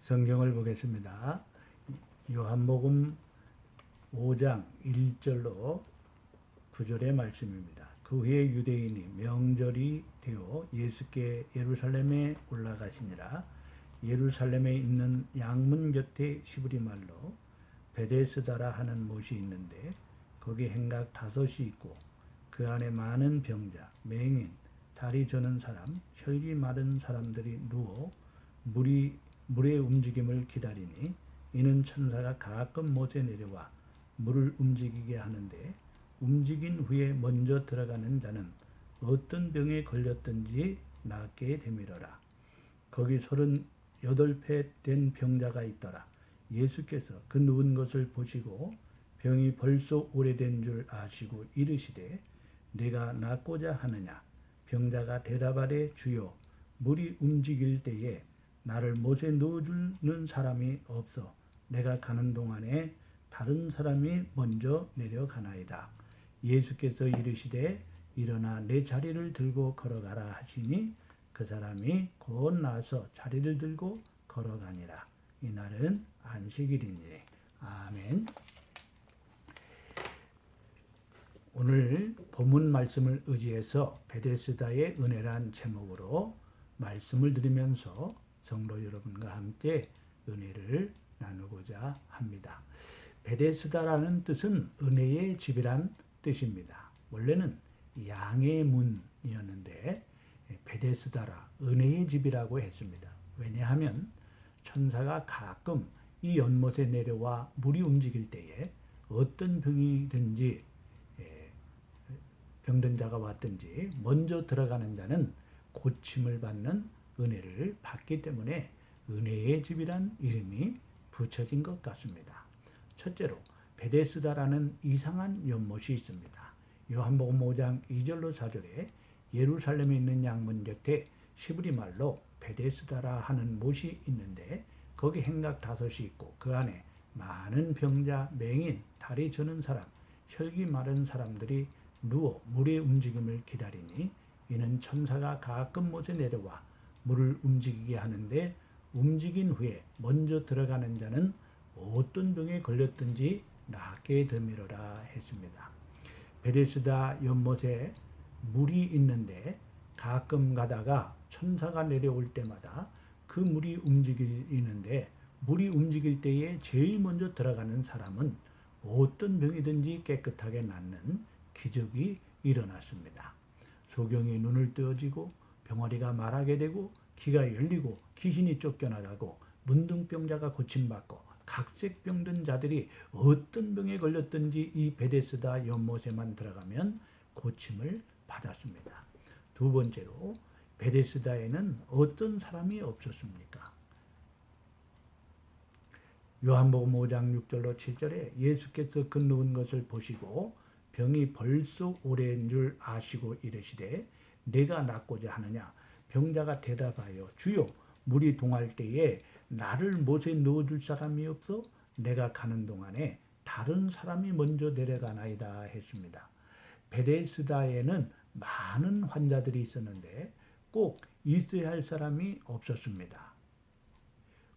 성경을 보겠습니다. 요한복음 5장 1절로 9절의 말씀입니다. 그 후에 유대인이 명절이 되어 예수께 예루살렘에 올라가시니라. 예루살렘에 있는 양문 곁에 시부리 말로 베데스다라 하는 못이 있는데 거기 행각 5이 있고 그 안에 많은 병자, 맹인, 다리 저는 사람, 혈기 마른 사람들이 누워 물의 움직임을 기다리니 이는 천사가 가끔 못에 내려와 물을 움직이게 하는데 움직인 후에 먼저 들어가는 자는 어떤 병에 걸렸든지 낫게 되밀어라. 거기 38배 된 병자가 있더라. 예수께서 그 누운 것을 보시고 병이 벌써 오래된 줄 아시고 이르시되 내가 낫고자 하느냐. 병자가 대답하되 주여 물이 움직일 때에 나를 못에 넣어주는 사람이 없어 내가 가는 동안에 다른 사람이 먼저 내려가나이다. 예수께서 이르시되 일어나 내 자리를 들고 걸어가라 하시니 그 사람이 곧 나서 자리를 들고 걸어가니라. 이날은 안식일이니. 아멘. 오늘 본문 말씀을 의지해서 베데스다의 은혜란 제목으로 말씀을 드리면서 성도 여러분과 함께 은혜를 나누고자 합니다. 베데스다라는 뜻은 은혜의 집이란 뜻입니다. 원래는 양의 문이었는데 베데스다라 은혜의 집이라고 했습니다. 왜냐하면 천사가 가끔 이 연못에 내려와 물이 움직일 때에 어떤 병이든지 병든 자가 왔든지 먼저 들어가는 자는 고침을 받는 은혜를 받기 때문에 은혜의 집이란 이름이 붙여진 것 같습니다. 첫째로 베데스다라는 이상한 연못이 있습니다. 요한복음 5장 2절로 4절에 예루살렘에 있는 양문 곁에 시브리 말로 베데스다라 하는 못이 있는데 거기 행각 5이 있고 그 안에 많은 병자, 맹인, 다리 저는 사람, 혈기 마른 사람들이 누워 물의 움직임을 기다리니 이는 천사가 가끔 못에 내려와 물을 움직이게 하는데 움직인 후에 먼저 들어가는 자는 어떤 병에 걸렸든지 낫게 되밀어라 했습니다. 베데스다 연못에 물이 있는데 가끔 가다가 천사가 내려올 때마다 그 물이 움직이는데 물이 움직일 때에 제일 먼저 들어가는 사람은 어떤 병이든지 깨끗하게 낫는 기적이 일어났습니다. 소경이 눈을 뜨어지고 병아리가 말하게 되고 귀가 열리고 귀신이 쫓겨나가고 문둥병자가 고침받고 각색 병든 자들이 어떤 병에 걸렸든지 이 베데스다 연못에만 들어가면 고침을 받았습니다. 두 번째로 베데스다에는 어떤 사람이 없었습니까? 요한복음 5장 6절로 7절에 예수께서 그 누운 것을 보시고 병이 벌써 오래인 줄 아시고 이르시되 내가 낫고자 하느냐. 병자가 대답하여 주여 물이 동할 때에 나를 못에 넣어줄 사람이 없어 내가 가는 동안에 다른 사람이 먼저 내려가나이다 했습니다. 베데스다에는 많은 환자들이 있었는데 꼭 있어야 할 사람이 없었습니다.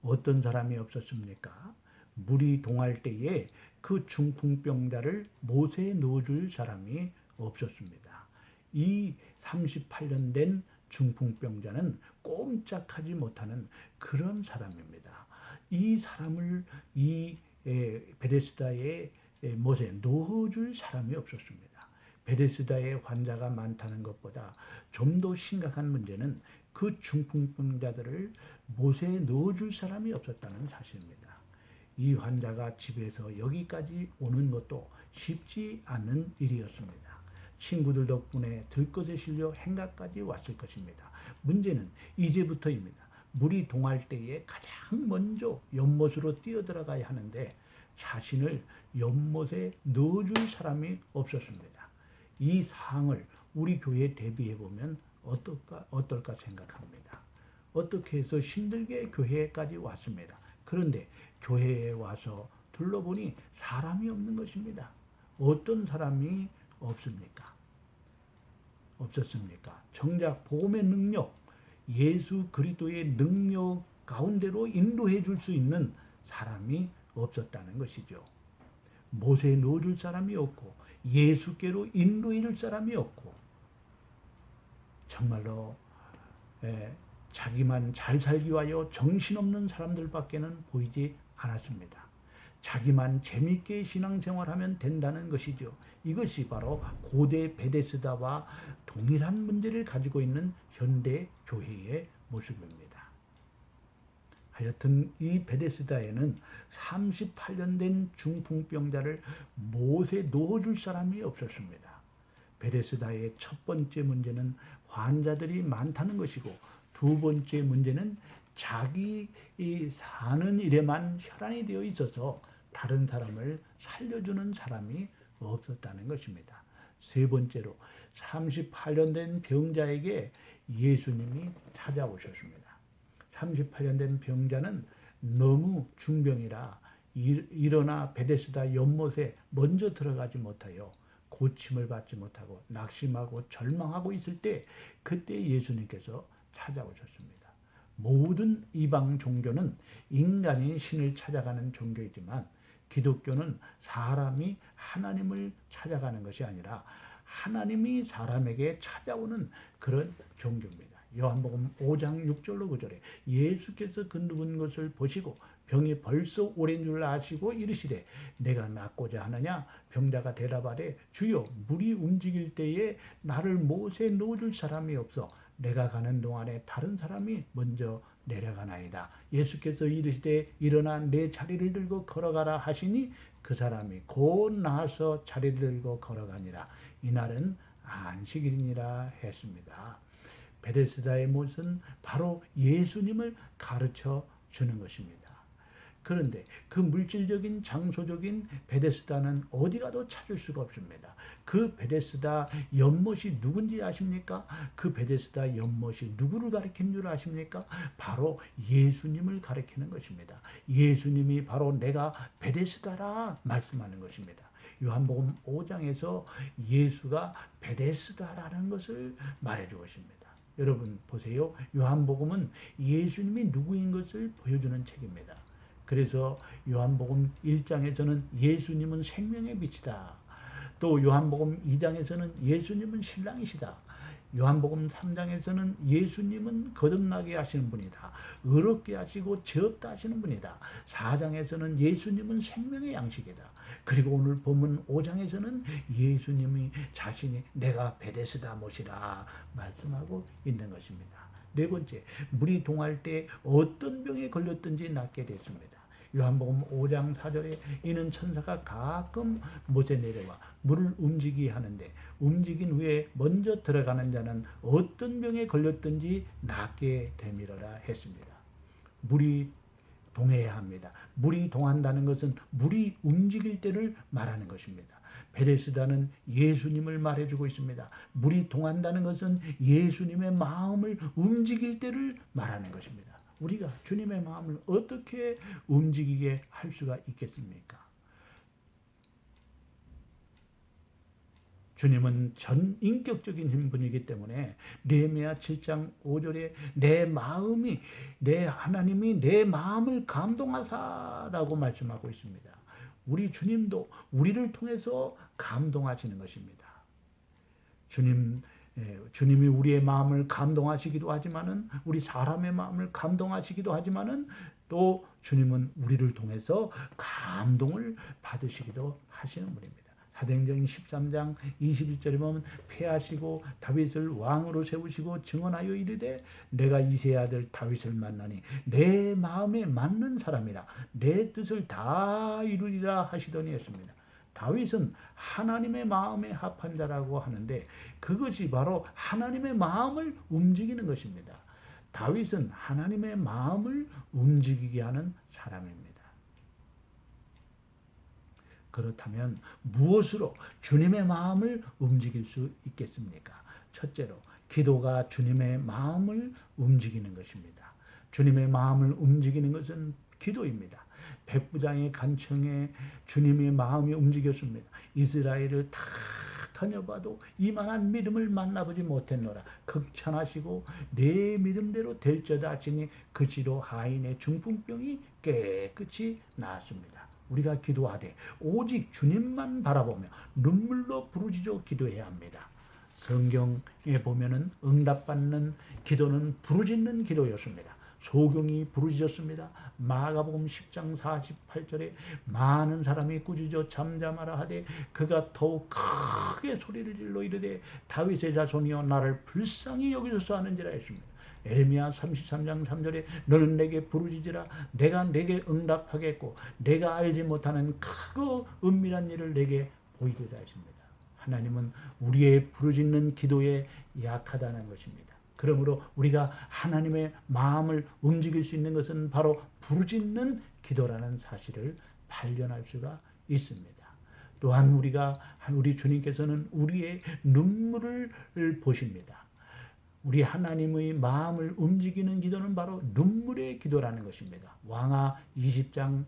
어떤 사람이 없었습니까? 물이 동할 때에 그 중풍병자를 못에 넣어줄 사람이 없었습니다. 이 38년 된 중풍병자는 꼼짝하지 못하는 그런 사람입니다. 이 사람을 이 베데스다의 못에 넣어줄 사람이 없었습니다. 베데스다에 환자가 많다는 것보다 좀 더 심각한 문제는 그 중풍병자들을 못에 넣어줄 사람이 없었다는 사실입니다. 이 환자가 집에서 여기까지 오는 것도 쉽지 않은 일이었습니다. 친구들 덕분에 들것에 실려 행각까지 왔을 것입니다. 문제는 이제부터입니다. 물이 동할 때에 가장 먼저 연못으로 뛰어들어가야 하는데 자신을 연못에 넣어줄 사람이 없었습니다. 이 상황을 우리 교회에 대비해보면 어떨까 생각합니다. 어떻게 해서 힘들게 교회까지 왔습니다. 그런데 교회에 와서 둘러보니 사람이 없는 것입니다. 어떤 사람이 없었습니까? 정작 복음의 능력, 예수 그리스도의 능력 가운데로 인도해 줄 수 있는 사람이 없었다는 것이죠. 못에 넣어줄 사람이 없고 예수께로 인도해 줄 사람이 없고 정말로 자기만 잘 살기 위하여 정신없는 사람들밖에는 보이지 않았습니다. 자기만 재밌게 신앙생활하면 된다는 것이죠. 이것이 바로 고대 베데스다와 동일한 문제를 가지고 있는 현대 교회의 모습입니다. 하여튼 이 베데스다에는 38년 된 중풍병자를 못에 넣어줄 사람이 없었습니다. 베데스다의 첫 번째 문제는 환자들이 많다는 것이고 두 번째 문제는 자기 사는 일에만 혈안이 되어 있어서 다른 사람을 살려주는 사람이 없었다는 것입니다. 세 번째로 38년 된 병자에게 예수님이 찾아오셨습니다. 38년 된 병자는 너무 중병이라 일어나 베데스다 연못에 먼저 들어가지 못하여 고침을 받지 못하고 낙심하고 절망하고 있을 때 그때 예수님께서 찾아오셨습니다. 모든 이방 종교는 인간이 신을 찾아가는 종교이지만 기독교는 사람이 하나님을 찾아가는 것이 아니라 하나님이 사람에게 찾아오는 그런 종교입니다. 요한복음 5장 6절로 9절에 예수께서 그 누운 것을 보시고 병이 벌써 오랜 줄 아시고 이르시되 내가 낫고자 하느냐? 병자가 대답하되 주여 물이 움직일 때에 나를 못에 넣어줄 사람이 없어 내가 가는 동안에 다른 사람이 먼저 내려가나이다. 예수께서 이르시되 일어나 내 자리를 들고 걸어가라 하시니 그 사람이 곧 나아서 자리를 들고 걸어가니라. 이날은 안식일이니라 했습니다. 베데스다의 못은 바로 예수님을 가르쳐 주는 것입니다. 그런데 그 물질적인 장소적인 베데스다는 어디 가도 찾을 수가 없습니다. 그 베데스다 연못이 누군지 아십니까? 그 베데스다 연못이 누구를 가리키는 줄 아십니까? 바로 예수님을 가리키는 것입니다. 예수님이 바로 내가 베데스다라 말씀하는 것입니다. 요한복음 5장에서 예수가 베데스다라는 것을 말해주고 있습니다. 여러분 보세요. 요한복음은 예수님이 누구인 것을 보여주는 책입니다. 그래서 요한복음 1장에서는 예수님은 생명의 빛이다. 또 요한복음 2장에서는 예수님은 신랑이시다. 요한복음 3장에서는 예수님은 거듭나게 하시는 분이다. 의롭게 하시고 죄 없다 하시는 분이다. 4장에서는 예수님은 생명의 양식이다. 그리고 오늘 본문 5장에서는 예수님이 자신이 내가 베데스다 못이라 말씀하고 있는 것입니다. 네 번째, 물이 동할 때 어떤 병에 걸렸든지 낫게 됐습니다. 요한복음 5장 4절에 이는 천사가 가끔 못에 내려와 물을 움직이게 하는데 움직인 후에 먼저 들어가는 자는 어떤 병에 걸렸든지 낫게 되밀어라 했습니다. 물이 동해야 합니다. 물이 동한다는 것은 물이 움직일 때를 말하는 것입니다. 베데스다는 예수님을 말해주고 있습니다. 물이 동한다는 것은 예수님의 마음을 움직일 때를 말하는 것입니다. 우리가 주님의 마음을 어떻게 움직이게 할 수가 있겠습니까? 주님은 전인격적인 분이기 때문에 느헤미야 7장 5절에 내 마음이 내 하나님이 내 마음을 감동하사라고 말씀하고 있습니다. 우리 주님도 우리를 통해서 감동하시는 것입니다. 주님이 우리의 마음을 감동하시기도 하지만은 우리 사람의 마음을 감동하시기도 하지만은 또 주님은 우리를 통해서 감동을 받으시기도 하시는 분입니다. 사도행전 13장 21절에 보면 패하시고 다윗을 왕으로 세우시고 증언하여 이르되 내가 이새의 아들 다윗을 만나니 내 마음에 맞는 사람이라 내 뜻을 다 이루리라 하시더니 했습니다. 다윗은 하나님의 마음에 합한 자라고 하는데 그것이 바로 하나님의 마음을 움직이는 것입니다. 다윗은 하나님의 마음을 움직이게 하는 사람입니다. 그렇다면 무엇으로 주님의 마음을 움직일 수 있겠습니까? 첫째로 기도가 주님의 마음을 움직이는 것입니다. 주님의 마음을 움직이는 것은 기도입니다. 백부장의 간청에 주님의 마음이 움직였습니다. 이스라엘을 다 다녀봐도 이만한 믿음을 만나보지 못했노라. 극찬하시고 내 믿음대로 될지어다 하시니 그지로 하인의 중풍병이 깨끗이 나았습니다. 우리가 기도하되 오직 주님만 바라보며 눈물로 부르짖어 기도해야 합니다. 성경에 보면은 응답받는 기도는 부르짖는 기도였습니다. 소경이 부르짖었습니다. 마가복음 10장 48절에 많은 사람이 꾸짖어 잠잠하라 하되 그가 더욱 크게 소리를 질러 이르되 다윗의 자손이여 나를 불쌍히 여기소서 하는지라 했습니다. 에레미야 33장 3절에 너는 내게 부르짖으라 내가 내게 응답하겠고 내가 알지 못하는 크고 은밀한 일을 내게 보이리라 했습니다. 하나님은 우리의 부르짖는 기도에 약하다는 것입니다. 그러므로 우리가 하나님의 마음을 움직일 수 있는 것은 바로 부르짖는 기도라는 사실을 발견할 수가 있습니다. 또한 우리 주님께서는 우리의 눈물을 보십니다. 우리 하나님의 마음을 움직이는 기도는 바로 눈물의 기도라는 것입니다. 왕하 20장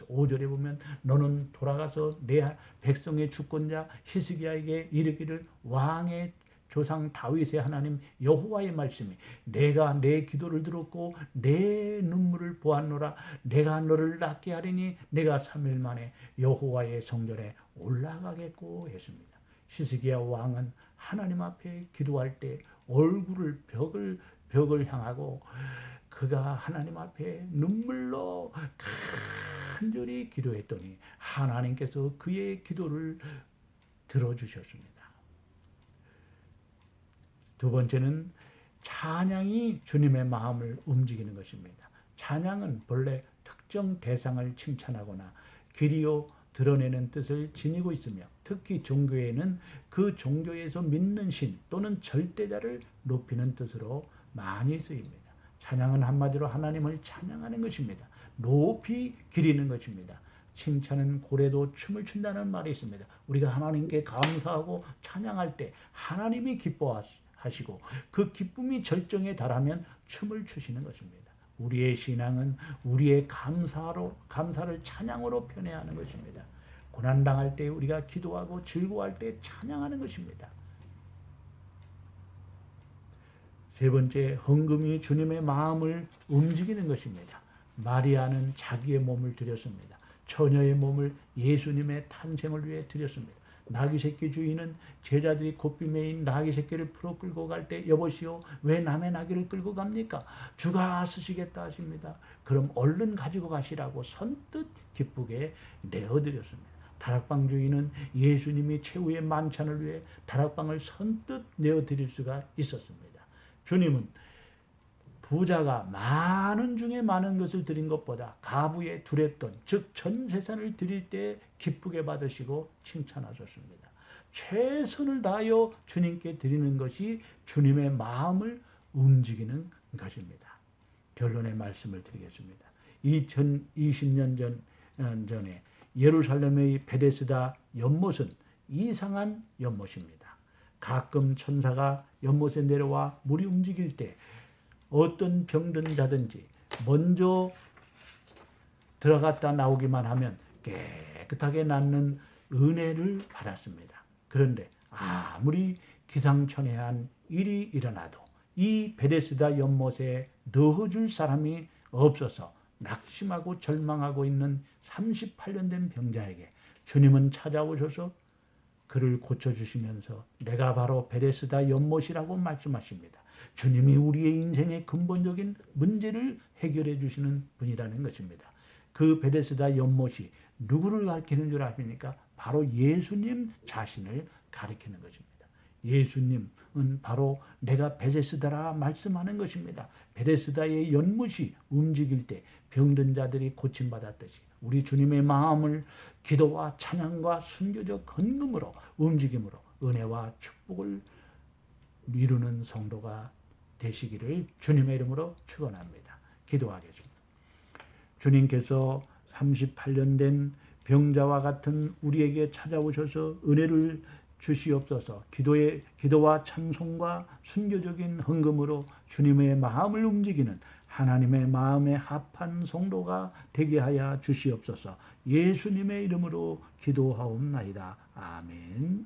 5절에 보면 너는 돌아가서 내 백성의 주권자 히스기야에게 이르기를 왕의 조상 다윗의 하나님 여호와의 말씀이 내가 내 기도를 들었고 내 눈물을 보았노라. 내가 너를 낫게 하리니 내가 3일 만에 여호와의 성전에 올라가겠고 했습니다. 히스기야 왕은 하나님 앞에 기도할 때 얼굴을 벽을 향하고 그가 하나님 앞에 눈물로 간절히 기도했더니 하나님께서 그의 기도를 들어주셨습니다. 두 번째는 찬양이 주님의 마음을 움직이는 것입니다. 찬양은 본래 특정 대상을 칭찬하거나 기리어 드러내는 뜻을 지니고 있으며 특히 종교에는 그 종교에서 믿는 신 또는 절대자를 높이는 뜻으로 많이 쓰입니다. 찬양은 한마디로 하나님을 찬양하는 것입니다. 높이 기리는 것입니다. 칭찬은 고래도 춤을 춘다는 말이 있습니다. 우리가 하나님께 감사하고 찬양할 때 하나님이 기뻐하시고 그 기쁨이 절정에 달하면 춤을 추시는 것입니다. 우리의 신앙은 우리의 감사를 찬양으로 표현해야 하는 것입니다. 고난당할 때 우리가 기도하고 즐거워할 때 찬양하는 것입니다. 세 번째, 헌금이 주님의 마음을 움직이는 것입니다. 마리아는 자기의 몸을 드렸습니다. 처녀의 몸을 예수님의 탄생을 위해 드렸습니다. 나귀 새끼 주인은 제자들이 곱비 메인 나귀 새끼를 풀어 끌고 갈 때 여보시오 왜 남의 나귀를 끌고 갑니까? 주가 쓰시겠다 하십니다. 그럼 얼른 가지고 가시라고 선뜻 기쁘게 내어드렸습니다. 다락방 주인은 예수님이 최후의 만찬을 위해 다락방을 선뜻 내어드릴 수가 있었습니다. 주님은 부자가 많은 중에 많은 것을 드린 것보다 가부에 두랬던 즉 전 재산을 드릴 때 기쁘게 받으시고 칭찬하셨습니다. 최선을 다하여 주님께 드리는 것이 주님의 마음을 움직이는 것입니다. 결론의 말씀을 드리겠습니다. 2020년 전에 예루살렘의 베데스다 연못은 이상한 연못입니다. 가끔 천사가 연못에 내려와 물이 움직일 때 어떤 병든 자든지 먼저 들어갔다 나오기만 하면 깨끗하게 낫는 은혜를 받았습니다. 그런데 아무리 기상천외한 일이 일어나도 이 베데스다 연못에 넣어줄 사람이 없어서 낙심하고 절망하고 있는 38년 된 병자에게 주님은 찾아오셔서 그를 고쳐주시면서 내가 바로 베데스다 연못이라고 말씀하십니다. 주님이 우리의 인생의 근본적인 문제를 해결해 주시는 분이라는 것입니다. 그 베데스다 연못이 누구를 가리키는 줄 아십니까? 바로 예수님 자신을 가리키는 것입니다. 예수님은 바로 내가 베데스다라 말씀하는 것입니다. 베데스다의 연못이 움직일 때 병든 자들이 고침받았듯이 우리 주님의 마음을 기도와 찬양과 순교적 헌금으로 움직임으로 은혜와 축복을 이루는 성도가 되시기를 주님의 이름으로 축원합니다. 기도하겠습니다. 주님께서 38년 된 병자와 같은 우리에게 찾아오셔서 은혜를 주시옵소서. 기도와 찬송과 순교적인 헌금으로 주님의 마음을 움직이는 하나님의 마음에 합한 성도가 되게 하여 주시옵소서. 예수님의 이름으로 기도하옵나이다. 아멘.